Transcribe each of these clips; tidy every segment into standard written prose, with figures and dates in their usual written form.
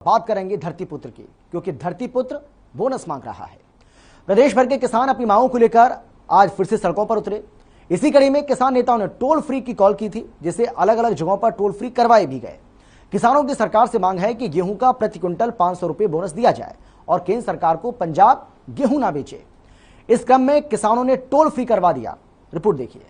बात करेंगे धरती पुत्र की, क्योंकि धरती पुत्र बोनस मांग रहा है। प्रदेश भर के किसान अपनी मांगों को लेकर आज फिर से सड़कों पर उतरे। इसी कड़ी में किसान नेताओं ने टोल फ्री की कॉल की थी, जिसे अलग अलग जगहों पर टोल फ्री करवाए भी गए। किसानों की सरकार से मांग है कि गेहूं का प्रति क्विंटल 500 रुपए बोनस दिया जाए और केंद्र सरकार को पंजाब गेहूं ना बेचे। इस क्रम में किसानों ने टोल फ्री करवा दिया। रिपोर्ट देखिए।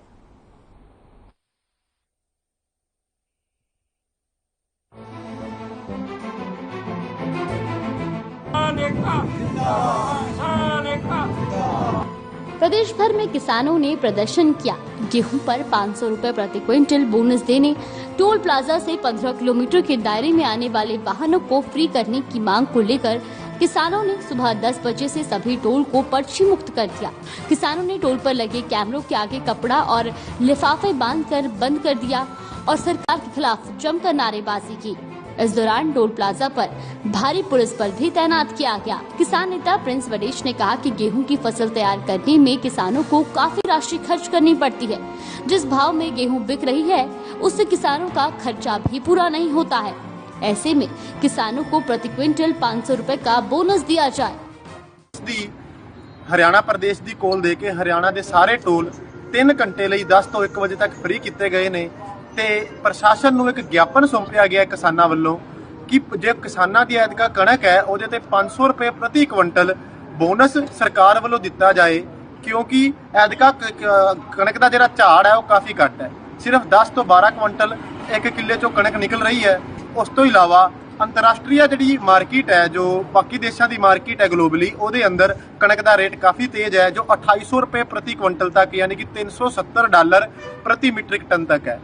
प्रदेश भर में किसानों ने प्रदर्शन किया। गेहूं पर 500 रुपए प्रति क्विंटल बोनस देने, टोल प्लाजा से 15 किलोमीटर के दायरे में आने वाले वाहनों को फ्री करने की मांग को लेकर किसानों ने सुबह 10 बजे से सभी टोल को पर्ची मुक्त कर दिया। किसानों ने टोल पर लगे कैमरों के आगे कपड़ा और लिफाफे बांधकर बंद कर दिया और सरकार के खिलाफ जमकर नारेबाजी की। इस दौरान टोल प्लाजा पर भारी पुलिस बल भी तैनात किया गया। किसान नेता प्रिंस वडेश ने कहा कि गेहूं की फसल तैयार करने में किसानों को काफी राशि खर्च करनी पड़ती है। जिस भाव में गेहूं बिक रही है, उससे किसानों का खर्चा भी पूरा नहीं होता है। ऐसे में किसानों को प्रति क्विंटल 500 रुपए का बोनस दिया जाए। हरियाणा प्रदेश की कोल दे के हरियाणा के सारे टोल 3 घंटे ਲਈ 10 ਤੋਂ 1 ਵਜੇ तक फ्री किए गए ने ਤੇ ਪ੍ਰਸ਼ਾਸਨ ਨੂੰ ਇੱਕ ਗਿਆਪਨ ਸੌਂਪਿਆ ਗਿਆ ਕਿਸਾਨਾਂ ਵੱਲੋਂ ਕਿ ਜੇ ਕਿਸਾਨਾਂ ਦੀ ਐਤਕਾ ਕਣਕ ਹੈ ਉਹਦੇ ਤੇ 500 ਰੁਪਏ ਪ੍ਰਤੀ ਕੁਇੰਟਲ ਬੋਨਸ ਸਰਕਾਰ ਵੱਲੋਂ ਦਿੱਤਾ ਜਾਏ, ਕਿਉਂਕਿ ਐਤਕਾ ਕਣਕ ਦਾ ਜਿਹੜਾ ਝਾੜ ਹੈ ਉਹ ਕਾਫੀ ਘੱਟ ਹੈ। ਸਿਰਫ 10 ਤੋਂ 12 ਕੁਇੰਟਲ ਇੱਕ ਕਿੱਲੇ ਚੋਂ ਕਣਕ ਨਿਕਲ ਰਹੀ ਹੈ। ਉਸ ਤੋਂ ਇਲਾਵਾ ਅੰਤਰਰਾਸ਼ਟਰੀ ਜਿਹੜੀ ਮਾਰਕੀਟ ਹੈ, ਜੋ ਬਾਕੀ ਦੇਸ਼ਾਂ ਦੀ ਮਾਰਕੀਟ ਹੈ ਗਲੋਬਲੀ, ਉਹਦੇ ਅੰਦਰ ਕਣਕ ਦਾ ਰੇਟ ਕਾਫੀ ਤੇਜ਼ ਹੈ, ਜੋ 2800 ਰੁਪਏ ਪ੍ਰਤੀ ਕੁਇੰਟਲ ਤੱਕ यानी कि $370 प्रति मीट्रिक टन तक है।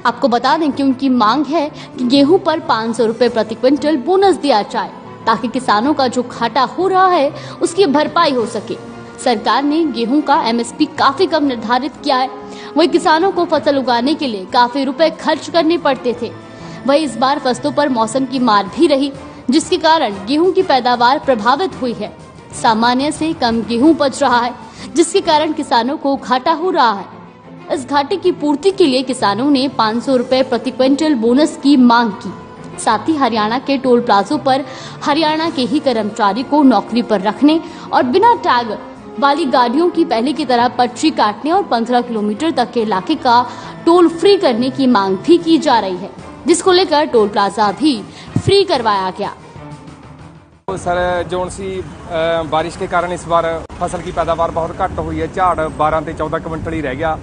आपको बता दें कि उनकी मांग है कि गेहूं पर 500 रुपए प्रति क्विंटल बोनस दिया जाए, ताकि किसानों का जो घाटा हो रहा है उसकी भरपाई हो सके। सरकार ने गेहूं का MSP काफी कम निर्धारित किया है। वही किसानों को फसल उगाने के लिए काफी रुपए खर्च करने पड़ते थे। वही इस बार फसलों पर मौसम की मार भी रही, जिसके कारण गेहूं की पैदावार प्रभावित हुई है। सामान्य से कम गेहूं बच रहा है, जिसके कारण किसानों को घाटा हो रहा है। इस घाटे की पूर्ति के लिए किसानों ने 500 रुपए प्रति क्विंटल बोनस की मांग की। साथ ही हरियाणा के टोल प्लाजों पर हरियाणा के ही कर्मचारी को नौकरी पर रखने और बिना टैग वाली गाड़ियों की पहले की तरह पर्ची काटने और 15 किलोमीटर तक के इलाके का टोल फ्री करने की मांग भी की जा रही है, जिसको लेकर टोल प्लाजा भी फ्री करवाया गया। सर जोन सी बारिश के कारण इस बार फसल की पैदावार बहुत घट हुई है। झाड़ 12 से 14 क्विंटल ही रह गया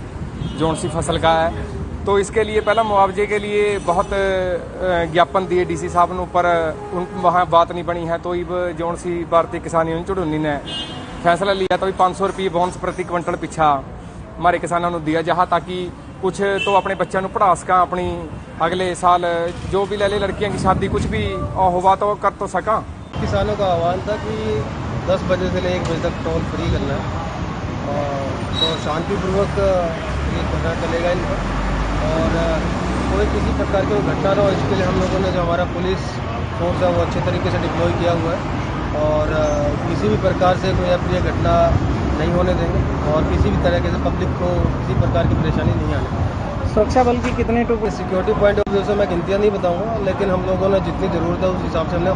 जोन सी फसल का है। तो इसके लिए पहला मुआवजे के लिए बहुत ज्ञापन दिए DC साहब ने, पर वहाँ बात नहीं बनी है। तो जोन सी भारतीय किसान यूनियन झुड़ूनी ने फैसला लिया तो 500 रुपये बोनस प्रति क्विंटल पिछा हमारे किसानों को दिया जहाँ, ताकि कुछ तो अपने बच्चों को पढ़ा सका, अपनी अगले साल जो भी ले ले लड़कियों की शादी कुछ भी हुआ तो कर तो सका। किसानों का आह्वान था कि 10 बजे से लेकर 1 बजे तक टोल फ्री करना है, तो शांतिपूर्वक ये पता चलेगा इन पर, और कोई किसी प्रकार की घटना ना हो, इसके लिए हम लोगों ने जो हमारा पुलिस फोर्स है वो अच्छे तरीके से डिप्लॉय किया हुआ है, और किसी भी प्रकार से कोई अप्रिय घटना नहीं होने देंगे और किसी भी तरह से पब्लिक को किसी प्रकार की परेशानी नहीं आने देंगे। सुरक्षा बल की कितने सिक्योरिटी पॉइंट ऑफ व्यू से मैं गिनतियाँ नहीं बताऊँगा, लेकिन हम लोगों ने जितनी ज़रूरत है उस हिसाब से हमने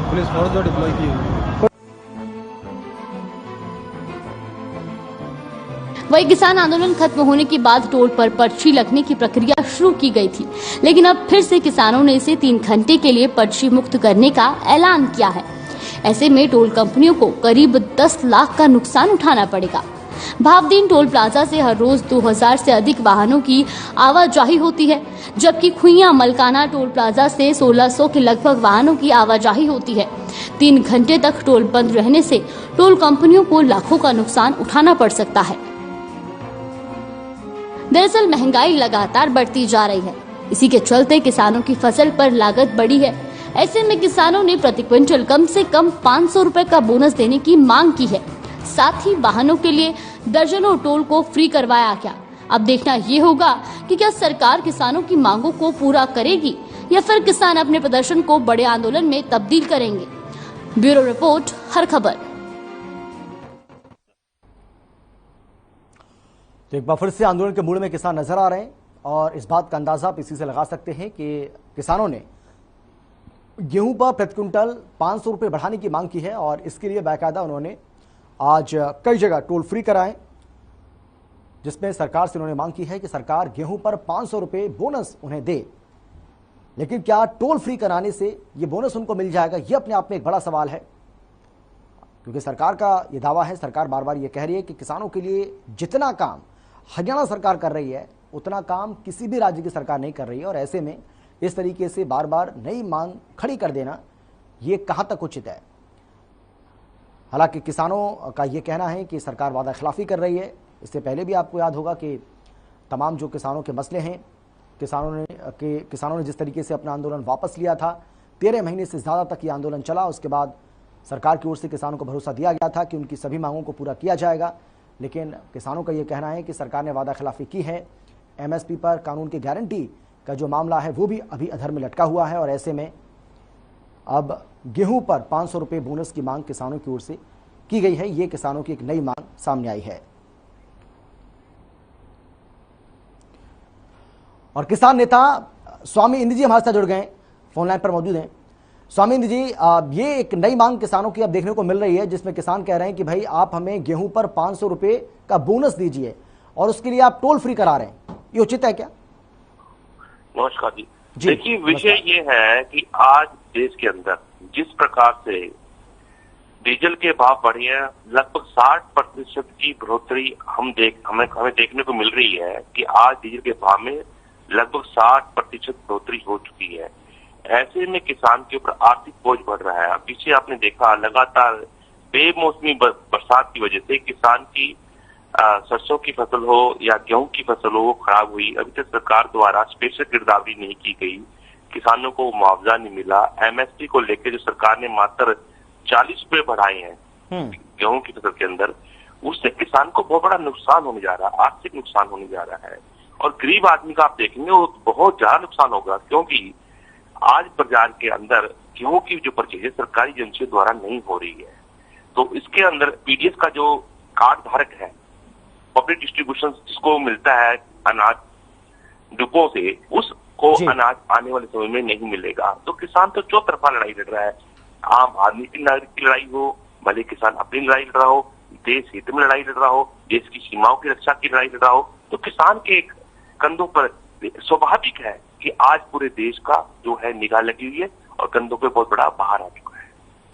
पुलिस फोर्स जो डिप्लॉय की हुई है। वही किसान आंदोलन खत्म होने के बाद टोल पर पर्ची लगने की प्रक्रिया शुरू की गई थी, लेकिन अब फिर से किसानों ने इसे 3 घंटे के लिए पर्ची मुक्त करने का ऐलान किया है। ऐसे में टोल कंपनियों को करीब 10 लाख का नुकसान उठाना पड़ेगा। भावदीन टोल प्लाजा से हर रोज 2000 से अधिक वाहनों की आवाजाही होती है, जबकि खुइया मलकाना टोल प्लाजा से 1600 के लगभग वाहनों की आवाजाही होती है। 3 घंटे तक टोल बंद रहने से टोल कंपनियों को लाखों का नुकसान उठाना पड़ सकता है। दरअसल महंगाई लगातार बढ़ती जा रही है, इसी के चलते किसानों की फसल पर लागत बढ़ी है। ऐसे में किसानों ने प्रति क्विंटल कम से कम 500 रुपए का बोनस देने की मांग की है। साथ ही वाहनों के लिए दर्जनों टोल को फ्री करवाया गया। अब देखना ये होगा कि क्या सरकार किसानों की मांगों को पूरा करेगी या फिर किसान अपने प्रदर्शन को बड़े आंदोलन में तब्दील करेंगे। ब्यूरो रिपोर्ट, हर खबर। तो एक बार फिर से आंदोलन के मूड में किसान नजर आ रहे हैं और इस बात का अंदाजा आप इसी से लगा सकते हैं कि किसानों ने गेहूं पर प्रति क्विंटल 500 रुपये बढ़ाने की मांग की है और इसके लिए बाकायदा उन्होंने आज कई जगह टोल फ्री कराए, जिसमें सरकार से उन्होंने मांग की है कि सरकार गेहूं पर 500 रुपये बोनस उन्हें दे। लेकिन क्या टोल फ्री कराने से ये बोनस उनको मिल जाएगा, ये अपने आप में एक बड़ा सवाल है, क्योंकि सरकार का ये दावा है, सरकार बार बार ये कह रही है कि किसानों के लिए जितना काम हरियाणा सरकार कर रही है उतना काम किसी भी राज्य की सरकार नहीं कर रही है। और ऐसे में इस तरीके से बार बार नई मांग खड़ी कर देना ये कहां तक उचित है। हालांकि किसानों का ये कहना है कि सरकार वादा खिलाफी कर रही है। इससे पहले भी आपको याद होगा कि तमाम जो किसानों के मसले हैं, किसानों ने जिस तरीके से अपना आंदोलन वापस लिया था, 13 महीने से ज़्यादा तक ये आंदोलन चला। उसके बाद सरकार की ओर से किसानों को भरोसा दिया गया था कि उनकी सभी मांगों को पूरा किया जाएगा, लेकिन किसानों का ये कहना है कि सरकार ने वादा खिलाफी की है। एमएसपी पर कानून की गारंटी का जो मामला है वो भी अभी अधर में लटका हुआ है और ऐसे में अब गेहूं पर 500 रुपये बोनस की मांग किसानों की ओर से की गई है। ये किसानों की एक नई मांग सामने आई है। और किसान नेता स्वामी इंद्र जी हमारे साथ जुड़ गए, फोन लाइन पर मौजूद हैं। स्वामी इंद्र जी, ये एक नई मांग किसानों की अब देखने को मिल रही है, जिसमें किसान कह रहे हैं कि भाई आप हमें गेहूं पर 500 रुपये का बोनस दीजिए और उसके लिए आप टोल फ्री करा रहे हैं, ये उचित है क्या? नमस्कार जी। देखिए, विषय ये है कि आज देश के अंदर जिस प्रकार से डीजल के भाव बढ़े हैं, लगभग 60% की बढ़ोतरी हमें देखने को मिल रही है कि आज डीजल के भाव में लगभग 60% बढ़ोतरी हो चुकी है। ऐसे में किसान के ऊपर आर्थिक बोझ बढ़ रहा है। पीछे आपने देखा लगातार बेमौसमी बरसात की वजह से किसान की सरसों की फसल हो या गेहूं की फसल हो वो खराब हुई। अभी तक सरकार द्वारा स्पेशल गिरदावरी नहीं की गई, किसानों को मुआवजा नहीं मिला। एमएसपी को लेकर जो सरकार ने मात्र 40 रुपए बढ़ाए हैं गेहूं की फसल के अंदर, उससे किसान को बहुत बड़ा नुकसान होने जा रहा है, आर्थिक नुकसान होने जा रहा है। और गरीब आदमी का आप देखेंगे वो बहुत ज्यादा नुकसान होगा, क्योंकि आज बाजार के अंदर गेहूं की जो परचेज सरकारी एजेंसियों द्वारा नहीं हो रही है। तो इसके अंदर पीडीएस का जो कार्ड धारक है, पब्लिक डिस्ट्रीब्यूशन जिसको मिलता है अनाज डिपो से, उसको अनाज आने वाले समय में नहीं मिलेगा। तो किसान तो चौतरफा लड़ाई लड़ रहा है। आम आदमी की नागरिक की लड़ाई हो, भले किसान अपनी लड़ाई लड़ रहा हो, देश हित में लड़ाई लड़ रहा हो, देश की सीमाओं की रक्षा की लड़ाई लड़ रहा हो, तो किसान के कंधों पर स्वाभाविक है कि आज पूरे देश का जो है निगाह लगी हुई है और कंधों पे बहुत बड़ा भार आ गया।